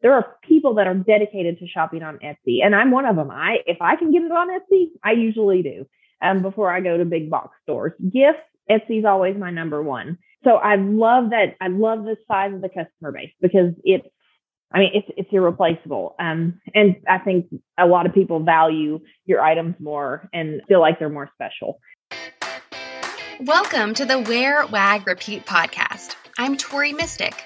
there are people that are dedicated to shopping on Etsy, and I'm one of them. If I can get it on Etsy, I usually do. Before I go to big box stores, gifts, Etsy's always my number one. So I love that. I love the size of the customer base because it's irreplaceable. And I think a lot of people value your items more and feel like they're more special. Welcome to the Wear, Wag, Repeat podcast. I'm Tori Mystic.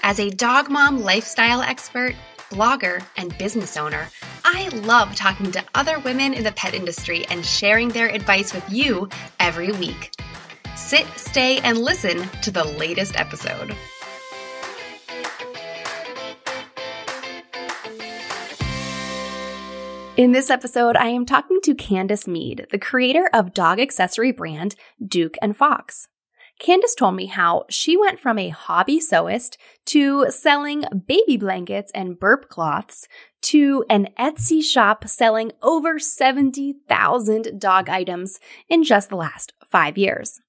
As a dog mom lifestyle expert, blogger, and business owner, I love talking to other women in the pet industry and sharing their advice with you every week. Sit, stay, and listen to the latest episode. In this episode, I am talking to Candace Meade, the creator of dog accessory brand Duke & Fox. Candace told me how she went from a hobby sewist to selling baby blankets and burp cloths to an Etsy shop selling over 70,000 dog items in just the last 5 years.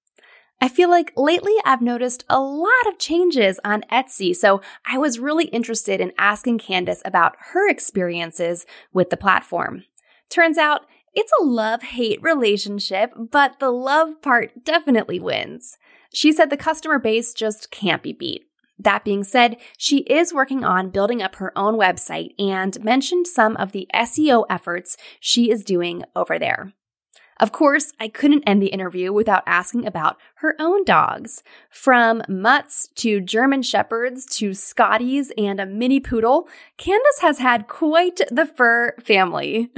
I feel like lately I've noticed a lot of changes on Etsy, so I was really interested in asking Candace about her experiences with the platform. Turns out it's a love-hate relationship, but the love part definitely wins. She said the customer base just can't be beat. That being said, she is working on building up her own website and mentioned some of the SEO efforts she is doing over there. Of course, I couldn't end the interview without asking about her own dogs. From mutts to German shepherds to scotties and a mini poodle, Candace has had quite the fur family.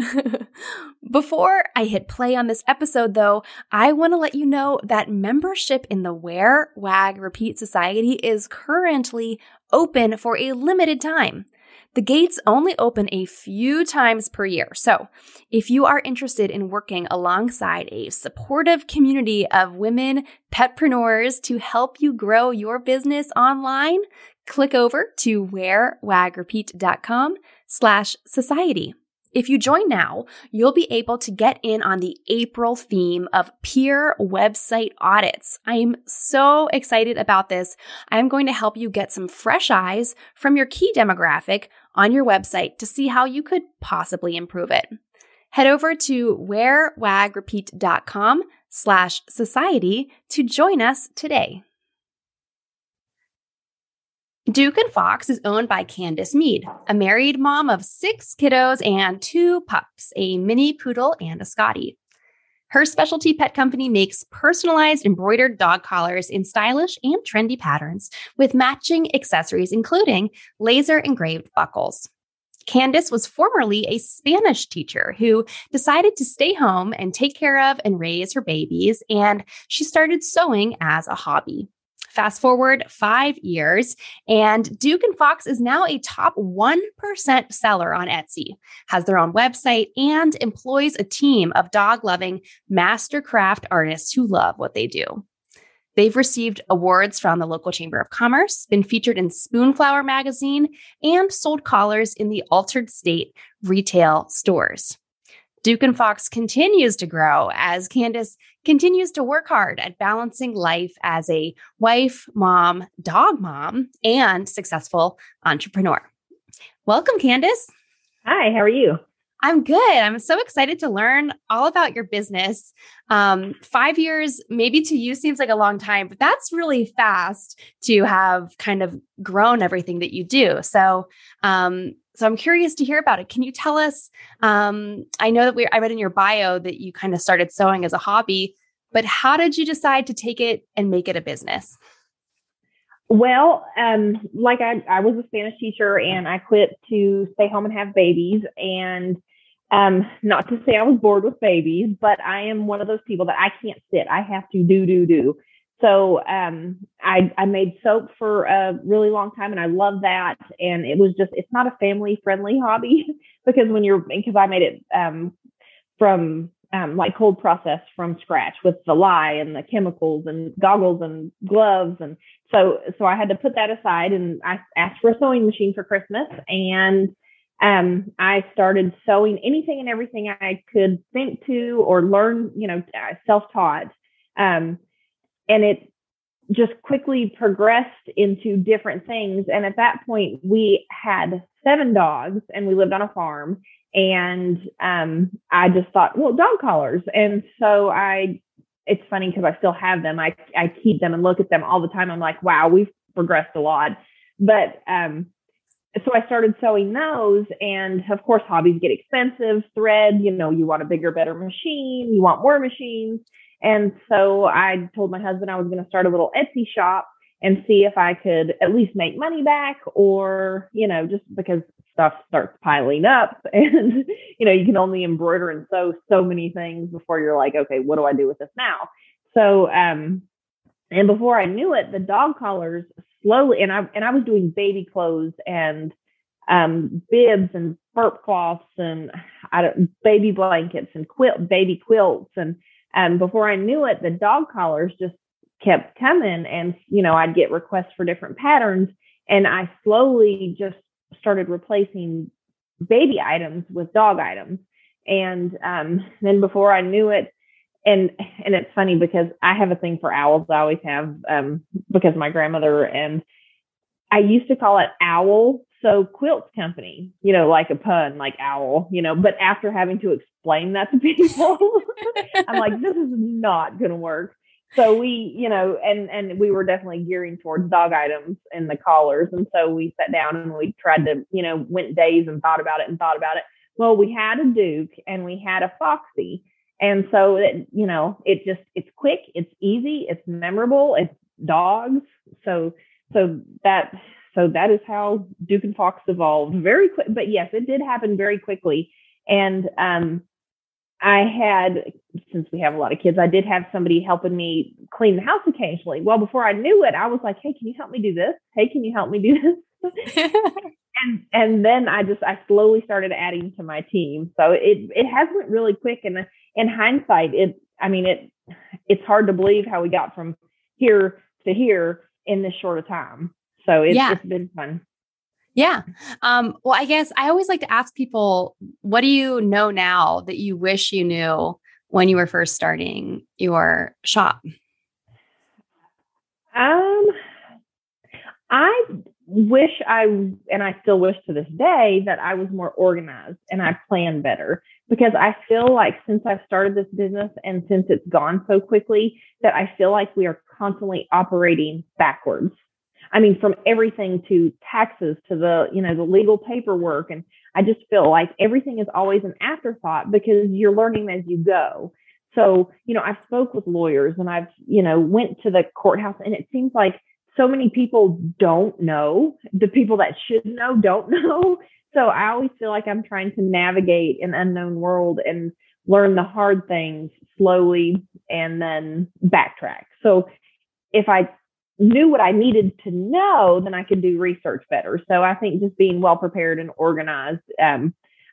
Before I hit play on this episode, though, I want to let you know that membership in the Wear, Wag, Repeat Society is currently open for a limited time. The gates only open a few times per year, so if you are interested in working alongside a supportive community of women petpreneurs to help you grow your business online, click over to wearwagrepeat.com/society. If you join now, you'll be able to get in on the April theme of peer website audits. I am so excited about this. I'm going to help you get some fresh eyes from your key demographic on your website to see how you could possibly improve it. Head over to wearwagrepeat.com/society to join us today. Duke & Fox is owned by Candace Meade, a married mom of 6 kiddos and 2 pups, a mini poodle and a scottie. Her specialty pet company makes personalized embroidered dog collars in stylish and trendy patterns with matching accessories, including laser engraved buckles. Candace was formerly a Spanish teacher who decided to stay home and take care of and raise her babies, and she started sewing as a hobby. Fast forward 5 years, and Duke & Fox is now a top 1% seller on Etsy, has their own website, and employs a team of dog-loving master craft artists who love what they do. They've received awards from the local Chamber of Commerce, been featured in Spoonflower magazine, and sold collars in the Altered State retail stores. Duke & Fox continues to grow as Candace continues to work hard at balancing life as a wife, mom, dog mom, and successful entrepreneur. Welcome, Candace. Hi, how are you? I'm good. I'm so excited to learn all about your business. 5 years, maybe to you seems like a long time, but that's really fast to have kind of grown everything that you do. So I'm curious to hear about it. Can you tell us, I know that I read in your bio that you kind of started sewing as a hobby, but how did you decide to take it and make it a business? Well, like I was a Spanish teacher and I quit to stay home and have babies. And not to say I was bored with babies, but I am one of those people that I can't sit. I have to do. So I made soap for a really long time and I love that. And it's not a family friendly hobby because I made it from like cold process from scratch with the lye and the chemicals and goggles and gloves. And so I had to put that aside and I asked for a sewing machine for Christmas and I started sewing anything and everything I could think to or learn, self-taught. And just quickly progressed into different things. And at that point, we had 7 dogs and we lived on a farm. And I just thought, well, dog collars. And so it's funny because I still have them. I keep them and look at them all the time. I'm like, wow, we've progressed a lot. But so I started sewing those. And of course, hobbies get expensive. Thread, you want a bigger, better machine. You want more machines. And so I told my husband I was going to start a little Etsy shop and see if I could at least make money back, or, just because stuff starts piling up and, you can only embroider and sew so many things before you're like, okay, what do I do with this now? So, and before I knew it, the dog collars slowly, and I was doing baby clothes and bibs and burp cloths and baby blankets and baby quilts. And before I knew it, the dog collars just kept coming, and, I'd get requests for different patterns, and I slowly just started replacing baby items with dog items. And then before I knew it, and it's funny because I have a thing for owls. I always have, because my grandmother, and I used to call it Owl So Quilts Company, like a pun, like owl, but after having to explain that to people, I'm like, this is not going to work. So we, and we were definitely gearing towards dog items and the collars. And so we sat down and we tried to, went days and thought about it. Well, we had a Duke and we had a Foxy. And so it's quick, it's easy, it's memorable, it's dogs. So that is how Duke and Fox evolved very quick. But yes, it did happen very quickly. And I had, since we have a lot of kids, I did have somebody helping me clean the house occasionally. Well, before I knew it, I was like, hey, can you help me do this? Hey, can you help me do this? and then I slowly started adding to my team. So it has went really quick. And in hindsight, it's hard to believe how we got from here to here in this short a time. So it's been fun. Yeah. Well, I guess I always like to ask people, what do you know now that you wish you knew when you were first starting your shop? I wish and I still wish to this day, that I was more organized and I planned better, because I feel like since I've started this business and since it's gone so quickly, that I feel like we are constantly operating backwards. I mean, from everything to taxes to the legal paperwork. And I just feel like everything is always an afterthought because you're learning as you go. So, I've spoke with lawyers and I've, went to the courthouse, and it seems like so many people don't know. The people that should know don't know. So I always feel like I'm trying to navigate an unknown world and learn the hard things slowly and then backtrack. So if I knew what I needed to know, then I could do research better. So I think just being well prepared and organized,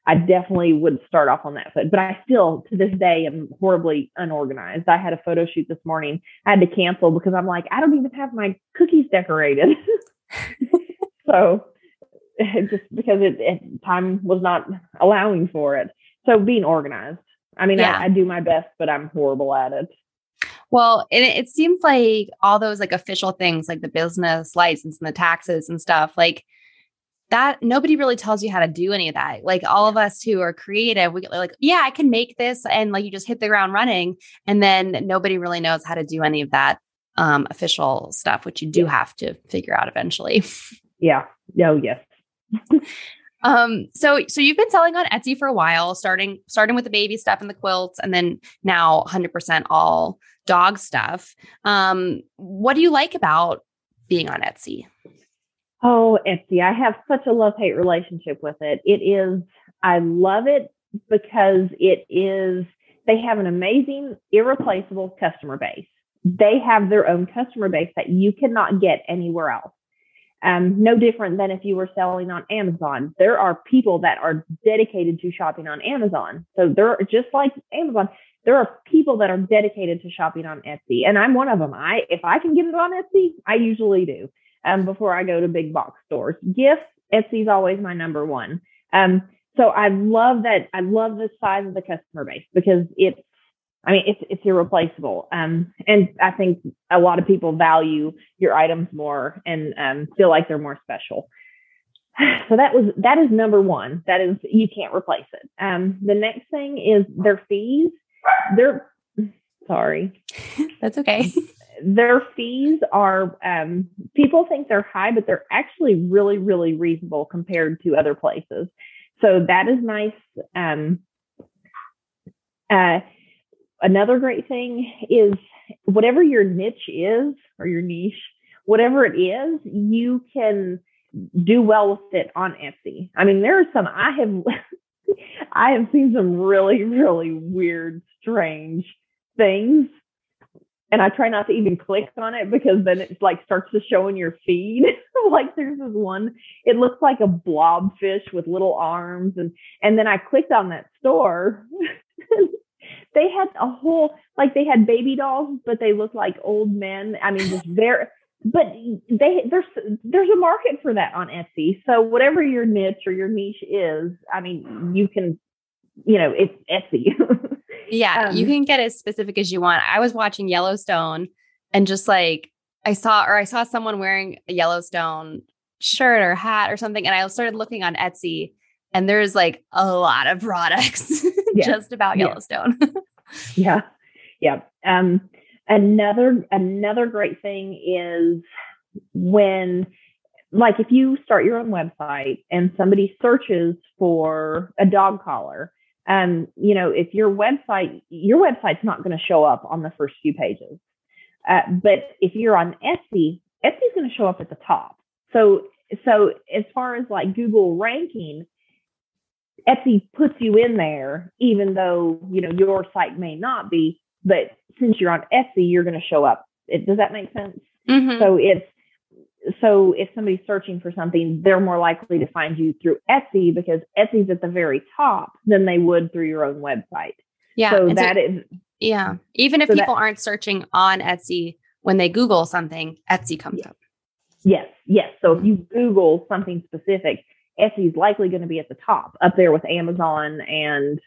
I definitely would start off on that foot. But I still, to this day, am horribly unorganized. I had a photo shoot this morning. I had to cancel because I'm like, I don't even have my cookies decorated. So just because time was not allowing for it. So being organized. I mean, I do my best, but I'm horrible at it. Well, it seems like all those like official things, like the business license and the taxes and stuff like that, nobody really tells you how to do any of that. Like all of us who are creative, we get like, I can make this. And like, you just hit the ground running, and then nobody really knows how to do any of that official stuff, which you do have to figure out eventually. Yeah. Oh, yes. So you've been selling on Etsy for a while, starting with the baby stuff and the quilts, and then now 100% all dog stuff. What do you like about being on Etsy? Oh, Etsy. I have such a love-hate relationship with it. I love it because they have an amazing, irreplaceable customer base. They have their own customer base that you cannot get anywhere else. No different than if you were selling on Amazon. There are people that are dedicated to shopping on Amazon. So they're just like Amazon. There are people that are dedicated to shopping on Etsy. And I'm one of them. If I can get it on Etsy, I usually do. Before I go to big box stores. Gifts, Etsy's always my number one. So I love that. I love the size of the customer base because I mean, it's irreplaceable. And I think a lot of people value your items more and feel like they're more special. So that is number one. That is, you can't replace it. The next thing is their fees. Sorry. That's okay. Their fees are, people think they're high, but they're actually really, really reasonable compared to other places. So that is nice. Another great thing is whatever your niche is or your niche, whatever it is, you can do well with it on Etsy. I mean, there are some, I have seen some really, really weird, strange things. And I try not to even click on it because then it like starts to show in your feed. Like there's this one, it looks like a blobfish with little arms. And then I clicked on that store. They had a whole, like they had baby dolls, but they look like old men. I mean, just but there's a market for that on Etsy. So whatever your niche or your niche is, I mean, you can, it's Etsy. Yeah, you can get as specific as you want. I was watching Yellowstone and just like I saw someone wearing a Yellowstone shirt or hat or something. And I started looking on Etsy and there's like a lot of products just about Yellowstone. Yeah. Another great thing is when, like, if you start your own website and somebody searches for a dog collar, if your website's not going to show up on the first few pages. But if you're on Etsy, Etsy's going to show up at the top. So as far as like Google ranking, Etsy puts you in there, even though, your site may not be, but since you're on Etsy, you're going to show up. Does that make sense? Mm-hmm. So if somebody's searching for something, they're more likely to find you through Etsy because Etsy's at the very top than they would through your own website. Yeah. So yeah. Even if people aren't searching on Etsy, when they Google something, Etsy comes up. Yes. So if you Google something specific, Etsy's likely going to be at the top, up there with Amazon, and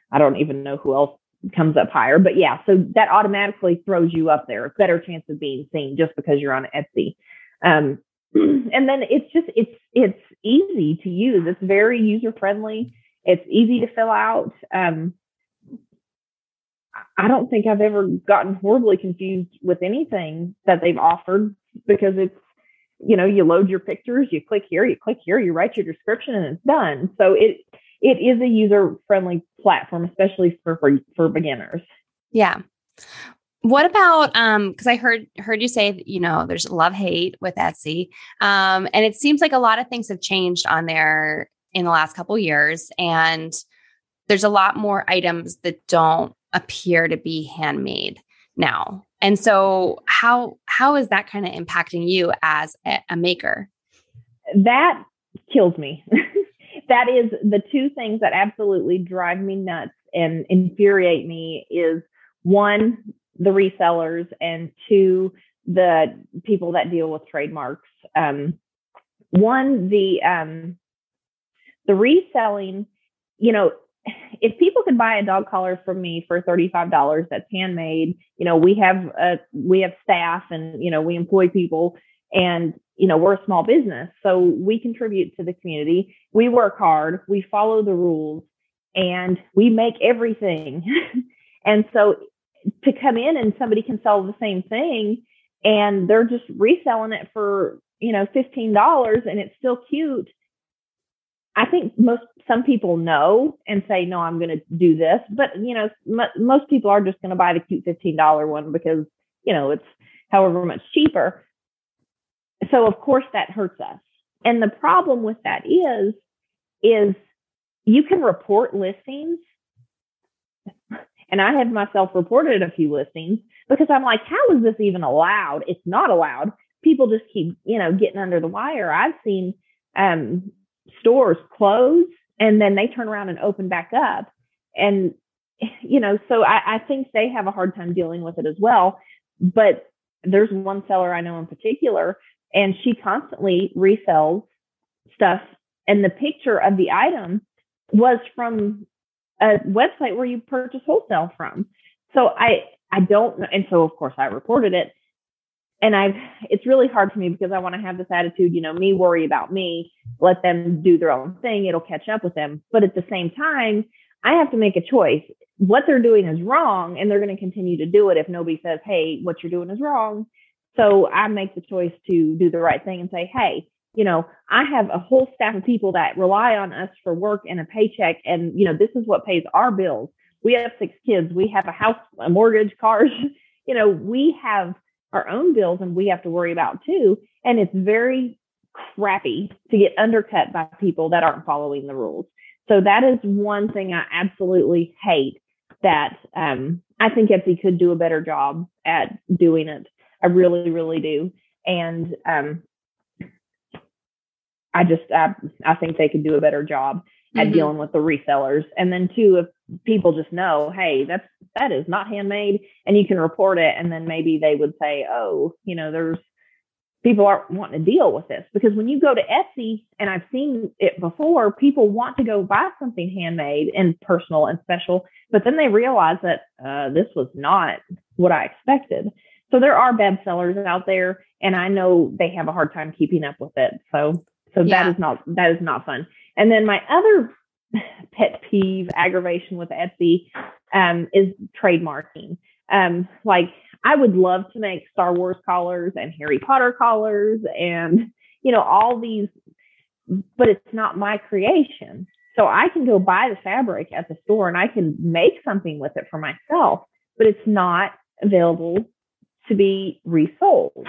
I don't even know who else comes up higher. But yeah, so that automatically throws you up there. A better chance of being seen just because you're on Etsy. And then it's easy to use. It's very user friendly. It's easy to fill out. I don't think I've ever gotten horribly confused with anything that they've offered because it's, you load your pictures, you click here, you write your description, and it's done. So it is a user friendly platform, especially for beginners. Yeah. What about, cause I heard you say that, there's love-hate with Etsy. And it seems like a lot of things have changed on there in the last couple of years. And there's a lot more items that don't appear to be handmade now. And so how is that kind of impacting you as a maker? That kills me. That is the two things that absolutely drive me nuts and infuriate me is one, the resellers, and two, the people that deal with trademarks. One, the reselling, if people could buy a dog collar from me for $35 that's handmade, we have staff and, we employ people and, we're a small business. So we contribute to the community. We work hard. We follow the rules and we make everything. And so to come in and somebody can sell the same thing and they're just reselling it for, $15 and it's still cute. I think some people know and say, no, I'm going to do this. But, most people are just going to buy the cute $15 one because, it's however much cheaper. So, of course, that hurts us. And the problem with that is you can report listings. And I have myself reported a few listings because I'm like, how is this even allowed? It's not allowed. People just keep, getting under the wire. I've seen stores close and then they turn around and open back up. And, so I think they have a hard time dealing with it as well. But there's one seller I know in particular, and she constantly resells stuff. And the picture of the item was from a website where you purchase wholesale from. So I don't, and so of course I reported it. And it's really hard for me because I want to have this attitude, me worry about me, let them do their own thing. It'll catch up with them. But at the same time, I have to make a choice. What they're doing is wrong, and they're going to continue to do it if nobody says, hey, what you're doing is wrong. So I make the choice to do the right thing and say, hey, I have a whole staff of people that rely on us for work and a paycheck. And, this is what pays our bills. We have 6 kids. We have a house, a mortgage, cars. We have our own bills and we have to worry about too. And it's very crappy to get undercut by people that aren't following the rules. So that is one thing I absolutely hate, that I think Etsy could do a better job at doing it. I really, really do. And I think they could do a better job at dealing with the resellers. And then too, if people just know, hey, that is not handmade, and you can report it, and then maybe they would say, oh, there's people aren't wanting to deal with this. Because when you go to Etsy, and I've seen it before, people want to go buy something handmade and personal and special, but then they realize that this was not what I expected. So there are bad sellers out there, and I know they have a hard time keeping up with it. So yeah. that is not fun. And then my other pet peeve, aggravation with Etsy is trademarking. Like, I would love to make Star Wars collars and Harry Potter collars and, all these, but it's not my creation. So I can go buy the fabric at the store and I can make something with it for myself, but it's not available to be resold.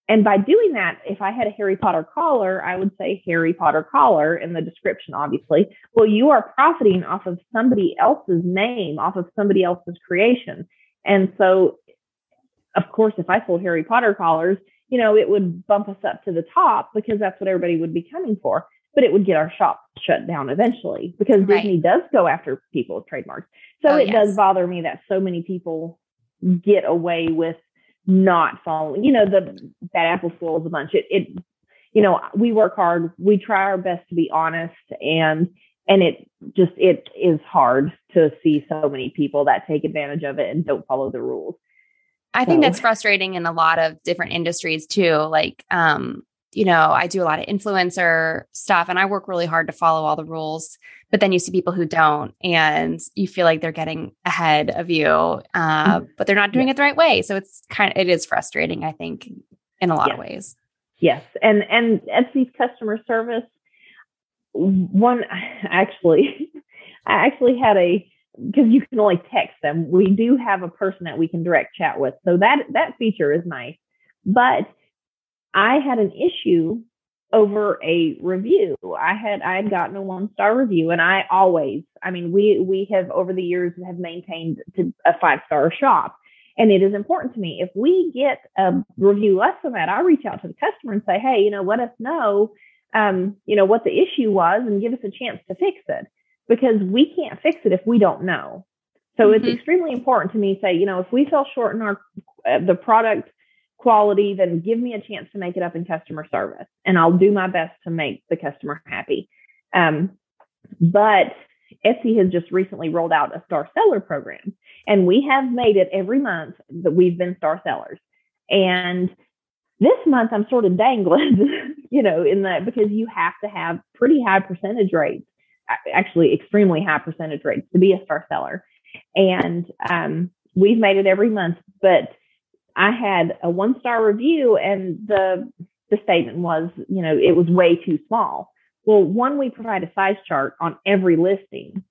And by doing that, if I had a Harry Potter collar, I would say Harry Potter collar in the description, obviously. Well, you are profiting off of somebody else's name, off of somebody else's creation. And so, of course, if I sold Harry Potter collars, it would bump us up to the top because that's what everybody would be coming for. But it would get our shop shut down eventually because Disney does go after people with trademarks. So it does bother me that so many people get away with not following, that apple spoils a bunch. We work hard. We try our best to be honest, and it is hard to see so many people that take advantage of it and don't follow the rules. I think that's frustrating in a lot of different industries too. Like, I do a lot of influencer stuff and I work really hard to follow all the rules, but then you see people who don't, and you feel like they're getting ahead of you, but they're not doing it the right way. So it is frustrating, I think, in a lot of ways. Yes. And Etsy's customer service, I actually had because you can only text them. We do have a person that we can direct chat with. So that feature is nice, but I had an issue over a review. I had gotten a 1-star review, and we have over the years have maintained to a 5-star shop. And it is important to me. If we get a review less than that, I reach out to the customer and say, hey, let us know, what the issue was and give us a chance to fix it, because we can't fix it if we don't know. So it's extremely important to me to say, if we fell short in the product quality, then give me a chance to make it up in customer service, and I'll do my best to make the customer happy. But Etsy has just recently rolled out a star seller program, and we have made it every month that we've been star sellers. And this month I'm sort of dangling, in that, because you have to have pretty high percentage rates, actually extremely high percentage rates to be a star seller. And we've made it every month, but I had a 1-star review, and the statement was, it was way too small. Well, 1, we provide a size chart on every listing.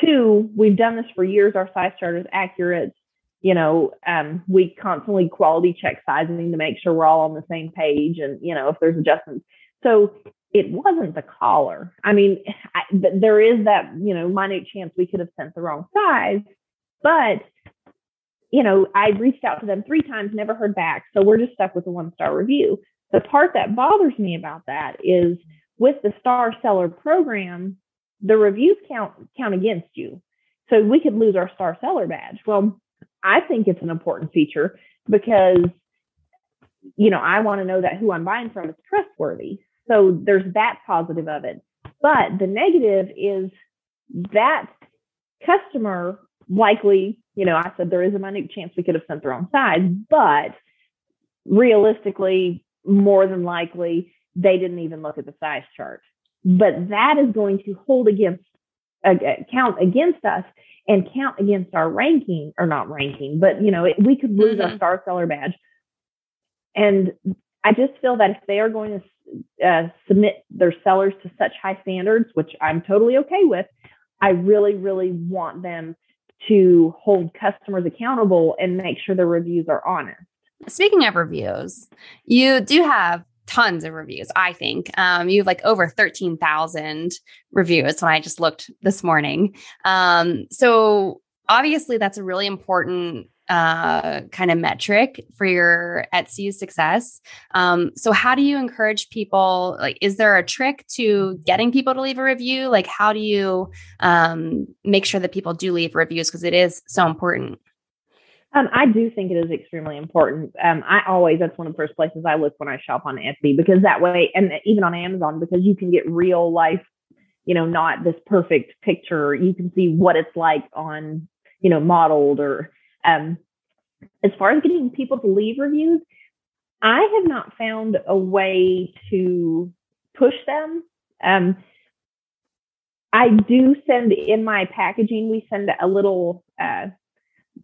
2, we've done this for years. Our size chart is accurate. We constantly quality check sizing to make sure we're all on the same page, and, if there's adjustments. So it wasn't the collar. But there is that, minute chance we could have sent the wrong size, but I reached out to them 3 times, never heard back. So we're just stuck with a 1-star review. The part that bothers me about that is with the star seller program, the reviews count against you. So we could lose our star seller badge. Well, I think it's an important feature because, I want to know that who I'm buying from is trustworthy. So there's that positive of it. But the negative is that customer likely, I said there is a minute chance we could have sent the wrong size, but realistically, more than likely, they didn't even look at the size chart. But that is going to count against us and count against our ranking, or not ranking, but we could lose our star seller badge. And I just feel that if they are going to submit their sellers to such high standards, which I'm totally okay with, I really, really want them to hold customers accountable and make sure their reviews are honest. Speaking of reviews, you do have tons of reviews, I think. You have like over 13,000 reviews when I just looked this morning. So obviously that's a really important kind of metric for your Etsy success. So how do you encourage people? Like, is there a trick to getting people to leave a review? Like, how do you make sure that people do leave reviews? Because it is so important. I do think it is extremely important. That's one of the first places I look when I shop on Etsy, because that way, and even on Amazon, because you can get real life, not this perfect picture. You can see what it's like on, modeled, or as far as getting people to leave reviews, I have not found a way to push them. I do send in my packaging, we send a little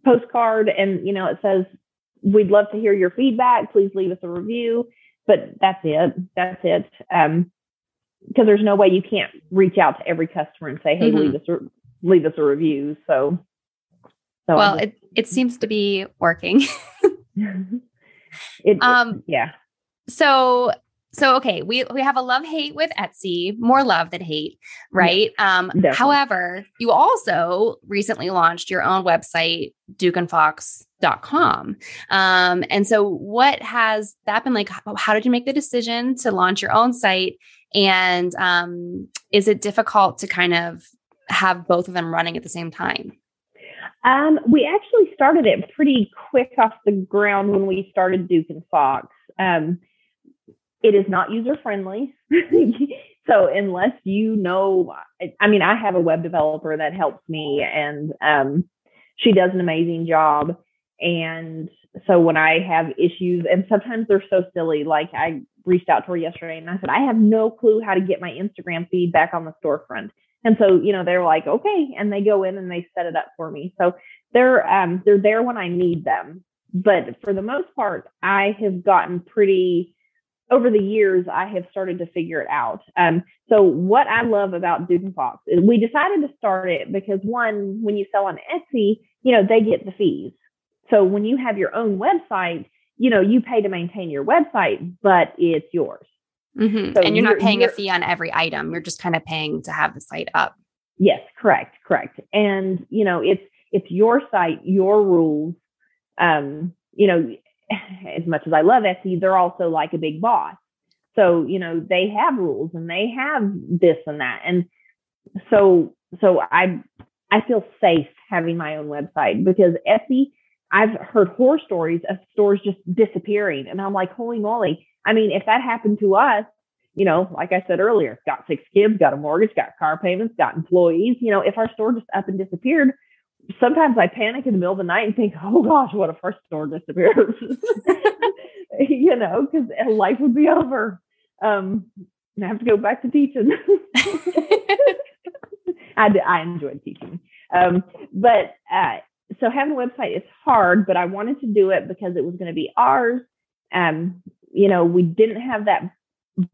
postcard, and it says, we'd love to hear your feedback, please leave us a review. But that's it because there's no way, you can't reach out to every customer and say, hey, leave us a review. So well, it seems to be working. Yeah. So, okay, we have a love-hate with Etsy, more love than hate, right? Yeah, however, you also recently launched your own website, dukeandfox.com. And so what has that been like? How did you make the decision to launch your own site? And is it difficult to kind of have both of them running at the same time? We actually started it pretty quick off the ground when we started Duke and Fox. It is not user-friendly. So unless I have a web developer that helps me, and she does an amazing job. And so when I have issues, and sometimes they're so silly, like I reached out to her yesterday and I said, I have no clue how to get my Instagram feed back on the storefront. And so, they're like, okay. And they go in and they set it up for me. So they're there when I need them. But for the most part, I have gotten over the years, I have started to figure it out. So what I love about Duke and Fox is we decided to start it because, one, when you sell on Etsy, they get the fees. So when you have your own website, you pay to maintain your website, but it's yours. Mm-hmm. So and you're not paying a fee on every item. You're just kind of paying to have the site up. Yes, correct. And, it's your site, your rules. As much as I love Etsy, they're also like a big boss. So, they have rules and they have this and that. And so I feel safe having my own website, because Etsy, I've heard horror stories of stores just disappearing. And I'm like, holy moly. I mean, if that happened to us, like I said earlier, got 6 kids, got a mortgage, got car payments, got employees, if our store just up and disappeared, sometimes I panic in the middle of the night and think, oh gosh, what if our store disappears? Because life would be over. And I have to go back to teaching. I enjoyed teaching. So having a website is hard, but I wanted to do it because it was going to be ours. We didn't have that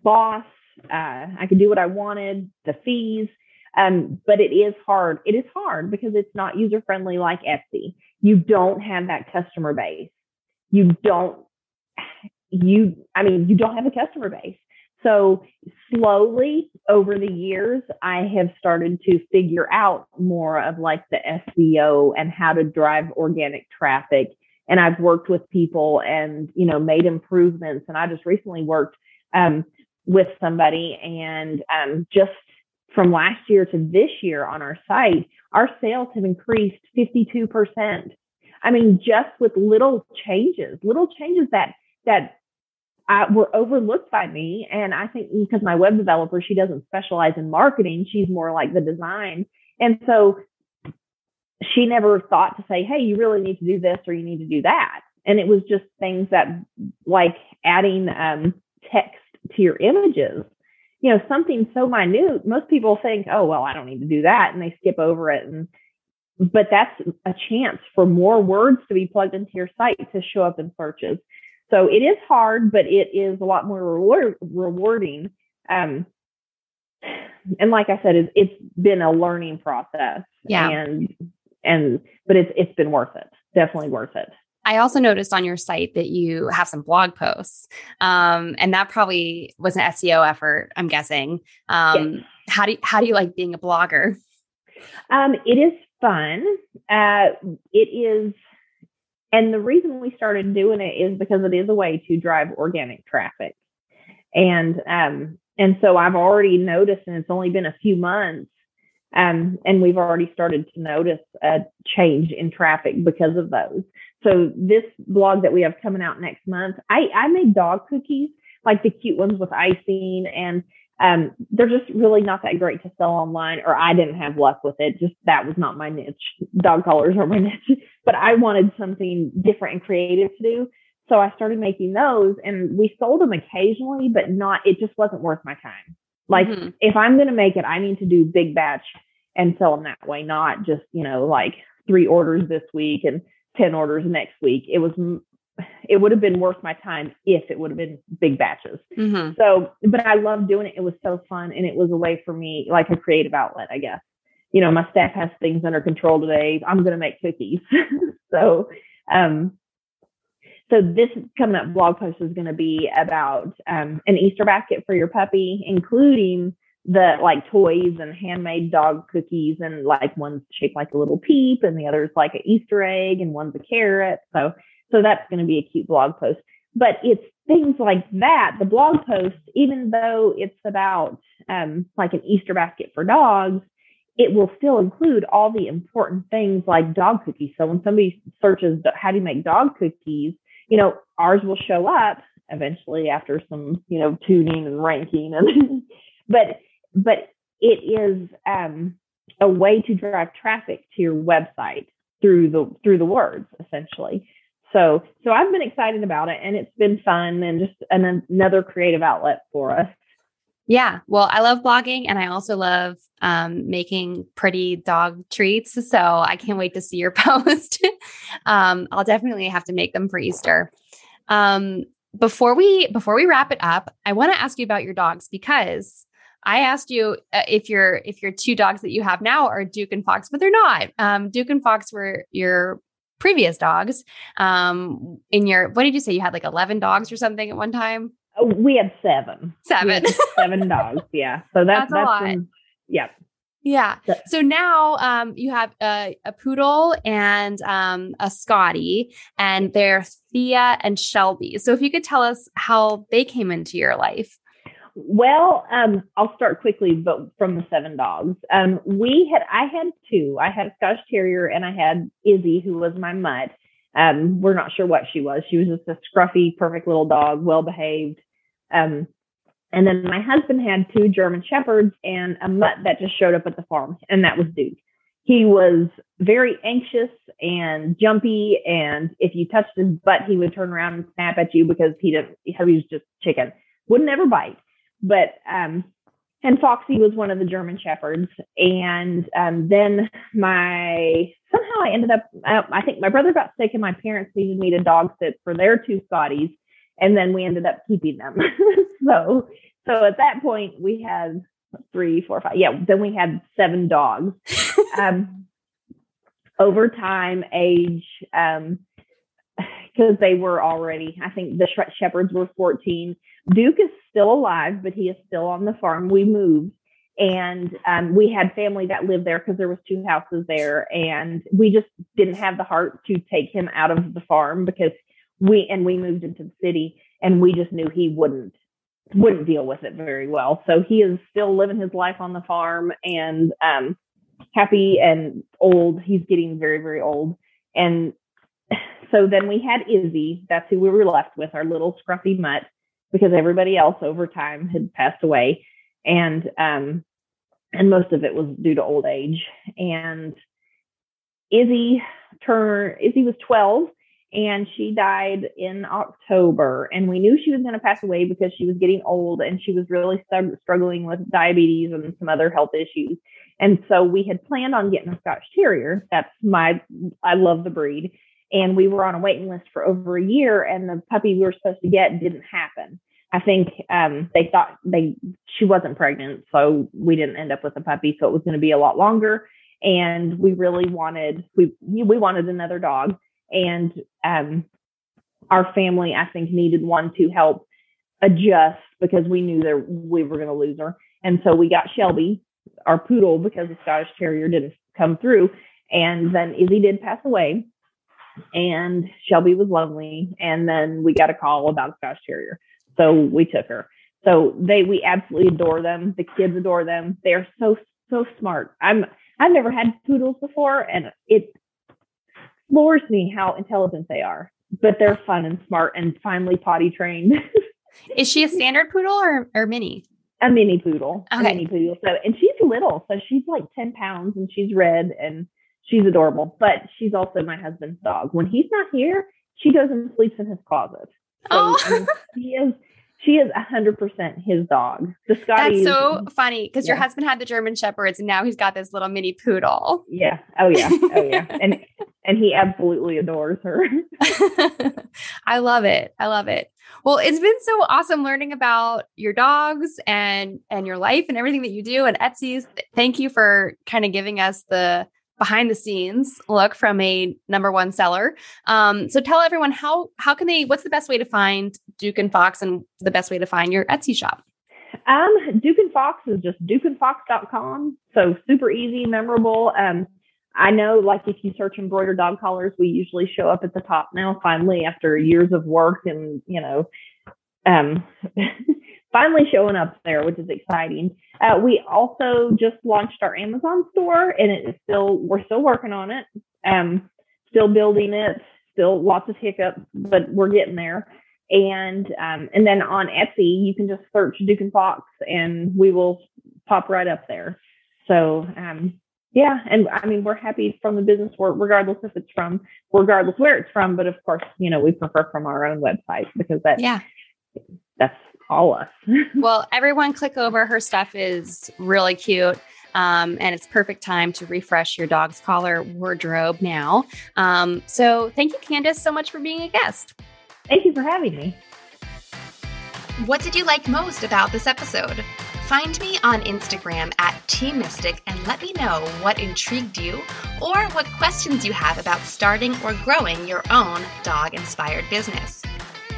boss. I could do what I wanted, the fees. But it is hard. It is hard because it's not user-friendly like Etsy. You don't have that customer base. You don't have a customer base. So slowly over the years, I have started to figure out more of like the SEO and how to drive organic traffic. And I've worked with people and, made improvements. And I just recently worked with somebody, and just from last year to this year on our site, our sales have increased 52%. I mean, just with little changes that were overlooked by me. And I think because my web developer, she doesn't specialize in marketing. She's more like the design. And so she never thought to say, hey, you really need to do this or you need to do that. And it was just things that like adding text to your images, something so minute. Most people think, oh, well, I don't need to do that. And they skip over it. But that's a chance for more words to be plugged into your site to show up in searches. So it is hard, but it is a lot more rewarding. And like I said, it's been a learning process. Yeah. But it's been worth it. Definitely worth it. I also noticed on your site that you have some blog posts, and that probably was an SEO effort, I'm guessing. Yes. How do you like being a blogger? It is fun. It is, and the reason we started doing it is because it is a way to drive organic traffic, and so I've already noticed, and it's only been a few months. And we've already started to notice a change in traffic because of those. So this blog that we have coming out next month, I made dog cookies, like the cute ones with icing, and they're just really not that great to sell online, or I didn't have luck with it. Just that was not my niche. Dog collars are my niche, but I wanted something different and creative to do. So I started making those, and we sold them occasionally, but it just wasn't worth my time. Like if I'm going to make it, I need to do big batch and sell them that way, not just, like 3 orders this week and 10 orders next week. It would have been worth my time if it would have been big batches. So, but I love doing it. It was so fun. And it was a way for me, like a creative outlet, I guess. My staff has things under control today. I'm going to make cookies. So this coming up blog post is going to be about an Easter basket for your puppy, including the like toys and handmade dog cookies, and like one's shaped like a little peep and the other's like an Easter egg and one's a carrot. So that's going to be a cute blog post. But it's things like that. The blog post, even though it's about like an Easter basket for dogs, it will still include all the important things like dog cookies. So when somebody searches, how do you make dog cookies? Ours will show up eventually after some, tuning and ranking. And but it is a way to drive traffic to your website through the words, essentially. So I've been excited about it, and it's been fun and just another creative outlet for us. Yeah. Well, I love blogging, and I also love making pretty dog treats. So I can't wait to see your post. I'll definitely have to make them for Easter. Before we wrap it up, I want to ask you about your dogs, because I asked you if your 2 dogs that you have now are Duke and Fox, but they're not. Duke and Fox were your previous dogs. What did you say? You had like 11 dogs or something at one time? We had 7. 7. We had 7 dogs. Yeah. So that's a lot. Yeah. Yeah. So now you have a poodle and a Scottie, and they're Thea and Shelby. So if you could tell us how they came into your life. Well, I'll start quickly, but from the 7 dogs, I had 2. I had a Scottish Terrier, and I had Izzy, who was my mutt. We're not sure what she was. She was just a scruffy, perfect little dog, well behaved. And then my husband had 2 German Shepherds and a mutt that just showed up at the farm, and that was Duke. He was very anxious and jumpy, and if you touched his butt, he would turn around and snap at you because he was just chicken. Would never bite. But and Foxy was one of the German Shepherds, and then somehow I ended up. I think my brother got sick, and my parents needed me to dog sit for their 2 Scotties, and then we ended up keeping them. So at that point we had 3, 4, 5. Yeah, then we had 7 dogs. Over time, age, because they were already. I think the Shepherds were 14. Duke is still alive, but he is still on the farm. We moved, and we had family that lived there because there was 2 houses there, and we just didn't have the heart to take him out of the farm because we moved into the city, and we just knew he wouldn't deal with it very well. So he is still living his life on the farm, and happy and old. He's getting very, very old. And so then we had Izzy. That's who we were left with, our little scruffy mutt, because everybody else over time had passed away. And most of it was due to old age. And Izzy was 12 and she died in October, and we knew she was going to pass away because she was getting old and she was really struggling with diabetes and some other health issues. And so we had planned on getting a Scottish Terrier. I love the breed. And we were on a waiting list for over a year, and the puppy we were supposed to get didn't happen. I think they thought she wasn't pregnant, so we didn't end up with a puppy. So it was going to be a lot longer. And we really wanted another dog. And our family, I think, needed one to help adjust because we knew that we were going to lose her. And so we got Shelby, our poodle, because the Scottish Terrier didn't come through. And then Izzy did pass away, and Shelby was lonely. And then we got a call about a Scottish Terrier. So we took her. So we absolutely adore them. The kids adore them. They're so smart. I've never had poodles before, and it floors me how intelligent they are, but they're fun and smart and finally potty trained. Is she a standard poodle or mini? A mini poodle. Okay. A mini poodle. So, and she's little, so she's like 10 pounds, and she's red and she's adorable, but she's also my husband's dog. When he's not here, she goes and sleeps in his closet. So she is 100% his dog. The scotties. That's so funny because your husband had the German Shepherds, and now he's got this little mini poodle. Yeah. Oh yeah. Oh yeah. And he absolutely adores her. I love it. Well, it's been so awesome learning about your dogs and your life and everything that you do and Etsy's. Thank you for kind of giving us the behind the scenes look from a #1 seller. So tell everyone what's the best way to find Duke and Fox and the best way to find your Etsy shop? Duke and Fox is just dukeandfox.com. So super easy, memorable. I know, like, if you search embroidered dog collars, we usually show up at the top now, finally, after years of work and, finally showing up there, which is exciting. We also just launched our Amazon store, and we're still working on it, still building it, still lots of hiccups, but we're getting there. And then on Etsy, you can just search Duke and Fox, and we will pop right up there. So, yeah. And I mean, we're happy from the business work, regardless where it's from. But of course, we prefer from our own website because that's all us. Well, everyone click over. Her stuff is really cute. And it's perfect time to refresh your dog's collar wardrobe now. So thank you, Candace, so much for being a guest. Thank you for having me. What did you like most about this episode? Find me on Instagram @TeamMystic and let me know what intrigued you or what questions you have about starting or growing your own dog-inspired business.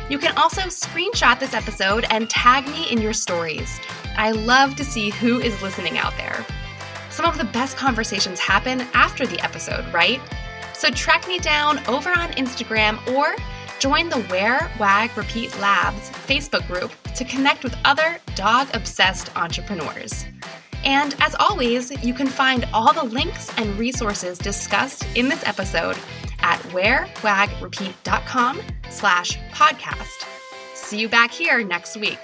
You can also screenshot this episode and tag me in your stories. I love to see who is listening out there. Some of the best conversations happen after the episode, right? So track me down over on Instagram or join the Wear, Wag, Repeat Labs Facebook group to connect with other dog-obsessed entrepreneurs. And as always, you can find all the links and resources discussed in this episode at wearwagrepeat.com/podcast. See you back here next week.